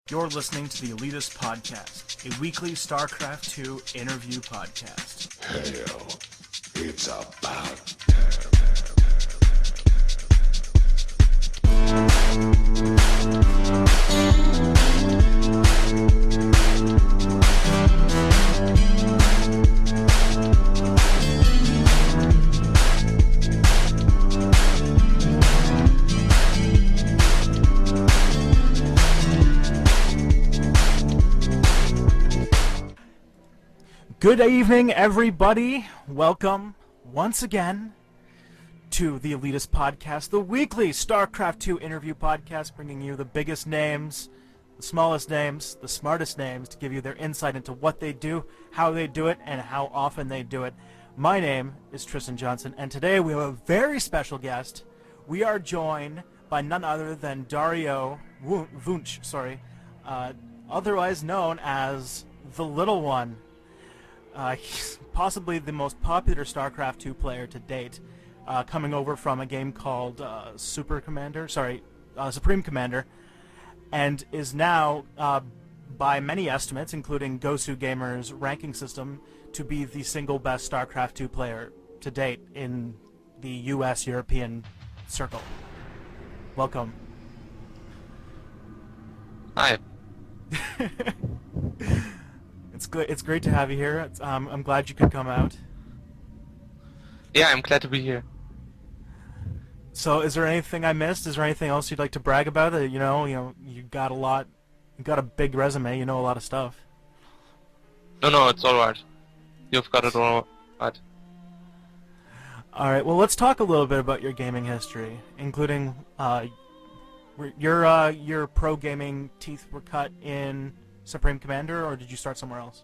You're listening to the Elitists podcast, a weekly Starcraft 2 interview podcast. Hell, it's about Good evening, everybody. Welcome once again to the Elitist podcast, the weekly StarCraft 2 interview podcast, bringing you the biggest names, the smallest names, the smartest names, to give you their insight into what they do, how they do it, and how often they do it. My name is Tristan Johnson, and today we have a very special guest. We are joined by none other than Dario Vunch, otherwise known as TheLittleOne. He's possibly the most popular StarCraft 2 player to date, coming over from a game called Supreme Commander, and is now, by many estimates, including Gosu Gamer's ranking system, to be the single best StarCraft 2 player to date in the US European circle. Welcome. Hi. It's great to have you here. I'm glad you could come out. Yeah, I'm glad to be here. So, is there anything I missed? Is there anything else you'd like to brag about? You got a big resume. You know a lot of stuff. No, it's all right. You've got it all right. All right. Well, let's talk a little bit about your gaming history, including your pro gaming teeth were cut in Supreme Commander, or did you start somewhere else?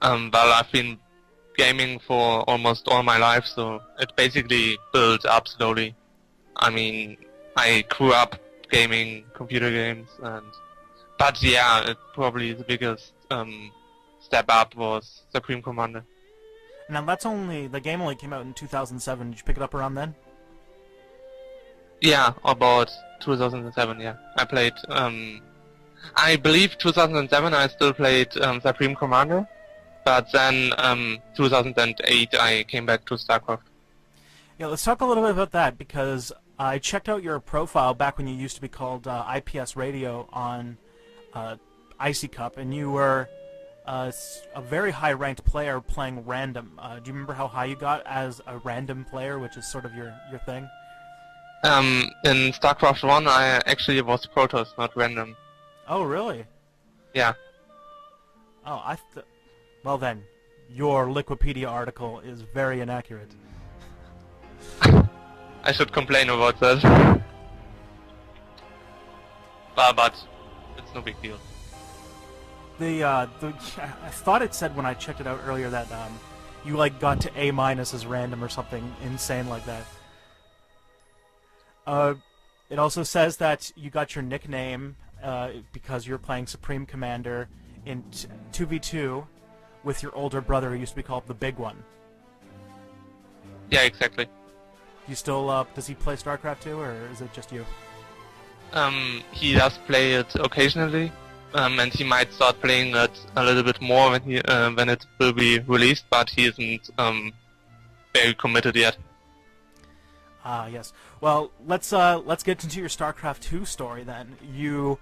Well, I've been gaming for almost all my life, so it basically built up slowly. I mean, I grew up gaming computer games, but yeah, it probably the biggest step up was Supreme Commander. Now the game only came out in 2007. Did you pick it up around then? Yeah, about 2007. Yeah, I played. I believe 2007 I still played Supreme Commander, but then 2008 I came back to Starcraft. Yeah, let's talk a little bit about that, because I checked out your profile back when you used to be called IPS Radio on Icy Cup, and you were a very high-ranked player playing random. Do you remember how high you got as a random player, which is sort of your thing? In Starcraft 1 I actually was Protoss, not random. Oh, really? Yeah. Oh, well then, your Liquipedia article is very inaccurate. I should complain about that. But it's no big deal. I thought it said when I checked it out earlier that you got to A- as random or something insane like that. It also says that you got your nickname because you're playing Supreme Commander in 2v2 with your older brother, who used to be called the Big One. Yeah, exactly. Does he play StarCraft 2, or is it just you? He does play it occasionally, and he might start playing it a little bit more when it will be released, but he isn't very committed yet. Ah, yes. Well, let's get into your StarCraft 2 story then. You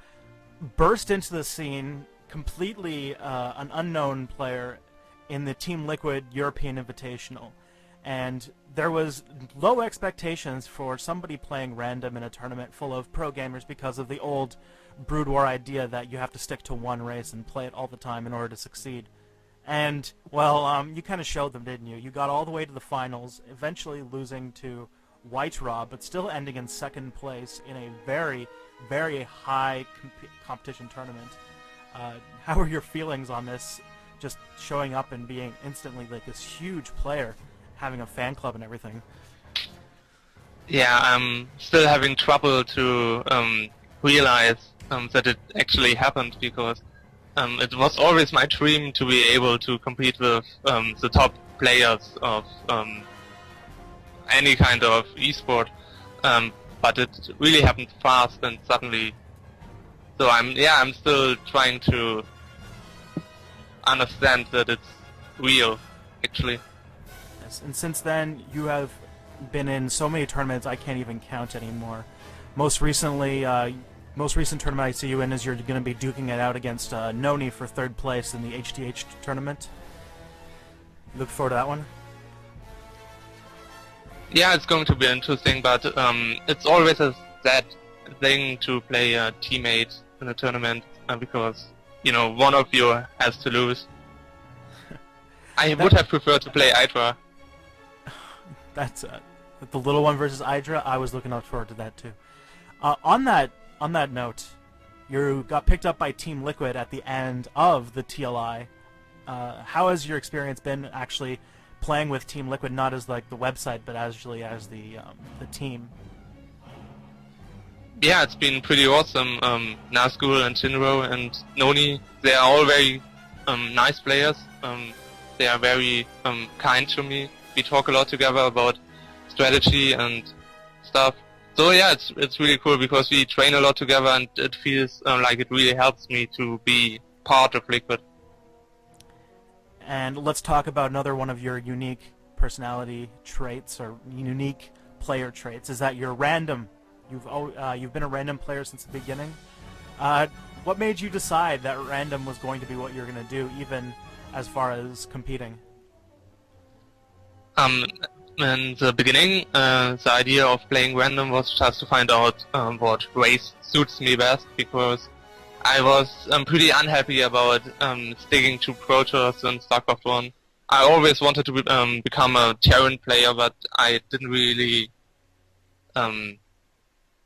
burst into the scene completely an unknown player in the Team Liquid European Invitational, and there was low expectations for somebody playing random in a tournament full of pro gamers because of the old Brood War idea that you have to stick to one race and play it all the time in order to succeed. And, well, you kind of showed them, didn't you? You got all the way to the finals, eventually losing to White Raw, but still ending in second place in a very, very high competition tournament. How are your feelings on this, just showing up and being instantly this huge player, having a fan club and everything? Yeah, I'm still having trouble to realize that it actually happened, because it was always my dream to be able to compete with the top players of any kind of esport, but it really happened fast, and suddenly So I'm still trying to understand that it's real, actually. Yes. And since then, you have been in so many tournaments I can't even count anymore. Most recently, most recent tournament I see you in is you're going to be duking it out against Noni for 3rd place in the HTH tournament. Look forward to that one. Yeah, it's going to be interesting, but it's always a sad thing to play a teammate in a tournament because, you know, one of you has to lose. I would have preferred to play Hydra. That's the little one versus Hydra. I was looking forward to that too. On that note, you got picked up by Team Liquid at the end of the TLI. How has your experience been actually playing with Team Liquid, not as like the website, but actually as the team? Yeah, it's been pretty awesome. Nazgul and Shinro and Noni, they are all very nice players. They are very kind to me. We talk a lot together about strategy and stuff. So yeah, it's really cool because we train a lot together, and it feels like it really helps me to be part of Liquid. And let's talk about another one of your unique personality traits or unique player traits. Is that you're random? You've been a random player since the beginning. What made you decide that random was going to be what you're going to do, even as far as competing? In the beginning, the idea of playing random was just to find out what race suits me best, because I was pretty unhappy about sticking to Protoss and Starcraft 1. I always wanted to become a Terran player, but I didn't really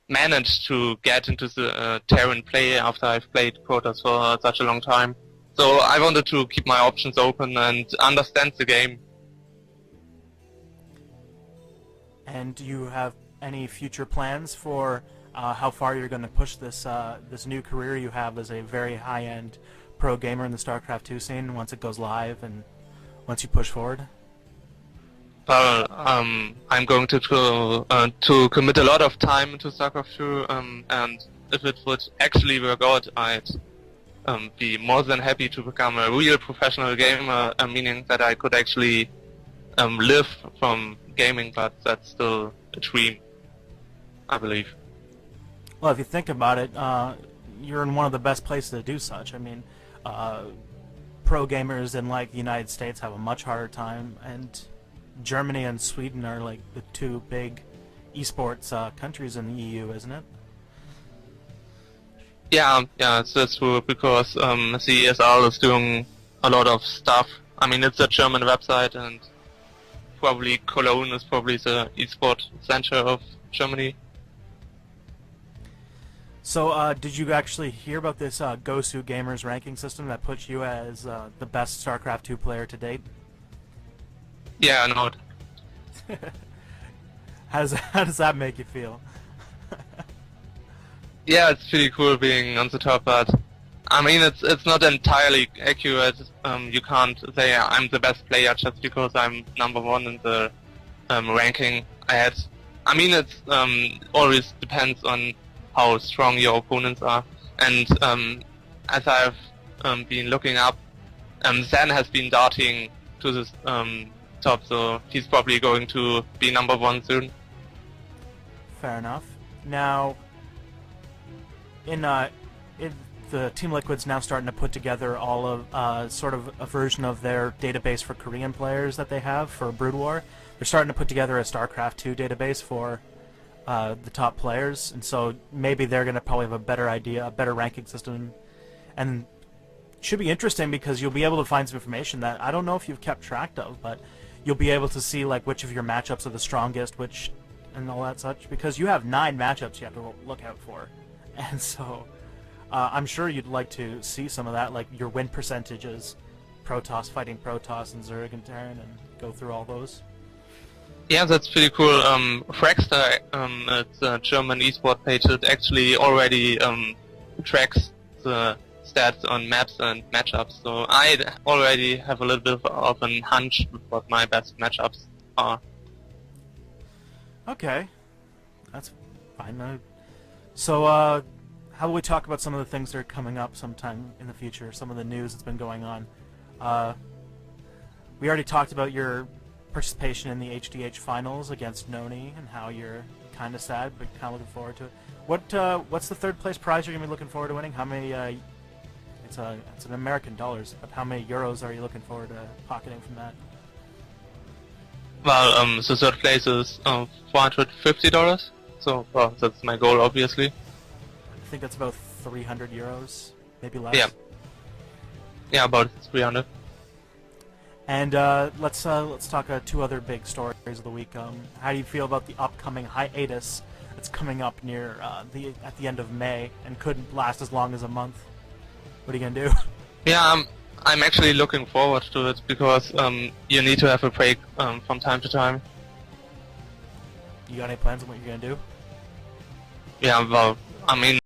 manage to get into the Terran play after I've played Protoss for such a long time. So I wanted to keep my options open and understand the game. And do you have any future plans for how far you're going to push this this new career you have as a very high-end pro gamer in the StarCraft 2 scene once it goes live and once you push forward? Well, I'm going to commit a lot of time into StarCraft 2, and if it would actually work out, I'd be more than happy to become a real professional gamer, meaning that I could actually live from gaming, but that's still a dream, I believe. Well, if you think about it, you're in one of the best places to do such. I mean, pro gamers in like the United States have a much harder time, and Germany and Sweden are like the two big esports countries in the EU, isn't it? Yeah, that's true, because the ESL is doing a lot of stuff. I mean, it's a German website, and probably Cologne is probably the esport center of Germany. So, did you actually hear about this Gosu Gamers ranking system that puts you as the best StarCraft 2 player to date? Yeah, I know it. How does that make you feel? Yeah, it's pretty cool being on the top, but I mean, it's not entirely accurate. You can't say I'm the best player just because I'm #1 in the ranking I had. I mean, it's always depends on how strong your opponents are. And as I've been looking up, Zen has been darting to this top, so he's probably going to be #1 soon. Fair enough. Now, in the Team Liquid's now starting to put together all of sort of a version of their database for Korean players that they have for Brood War. They're starting to put together a StarCraft 2 database for the top players, and so maybe they're going to probably have a better idea, a better ranking system, and it should be interesting because you'll be able to find some information that I don't know if you've kept track of, but you'll be able to see like which of your matchups are the strongest, which and all that such, because you have 9 matchups you have to look out for, and so I'm sure you'd like to see some of that, like your win percentages, Protoss fighting Protoss and Zerg and Terran, and go through all those. Yeah, that's pretty cool. Fraxter, it's a German esport page that actually already tracks the stats on maps and matchups, so I already have a little bit of a hunch with what my best matchups are. Okay, that's fine. So, how about we talk about some of the things that are coming up sometime in the future, some of the news that's been going on. We already talked about your participation in the HDH finals against Noni and how you're kind of sad but kind of looking forward to it. What's the third place prize you're gonna be looking forward to winning? How many? It's an American dollars, but how many euros are you looking forward to pocketing from that? Well, the third place is $450. So, well, that's my goal, obviously. I think that's about 300 euros, maybe less. Yeah. Yeah, about 300. And let's talk two other big stories of the week. How do you feel about the upcoming hiatus that's coming up near at the end of May and could last as long as a month? What are you gonna do? Yeah, I'm actually looking forward to it because you need to have a break from time to time. You got any plans on what you're gonna do? Yeah, well, I mean,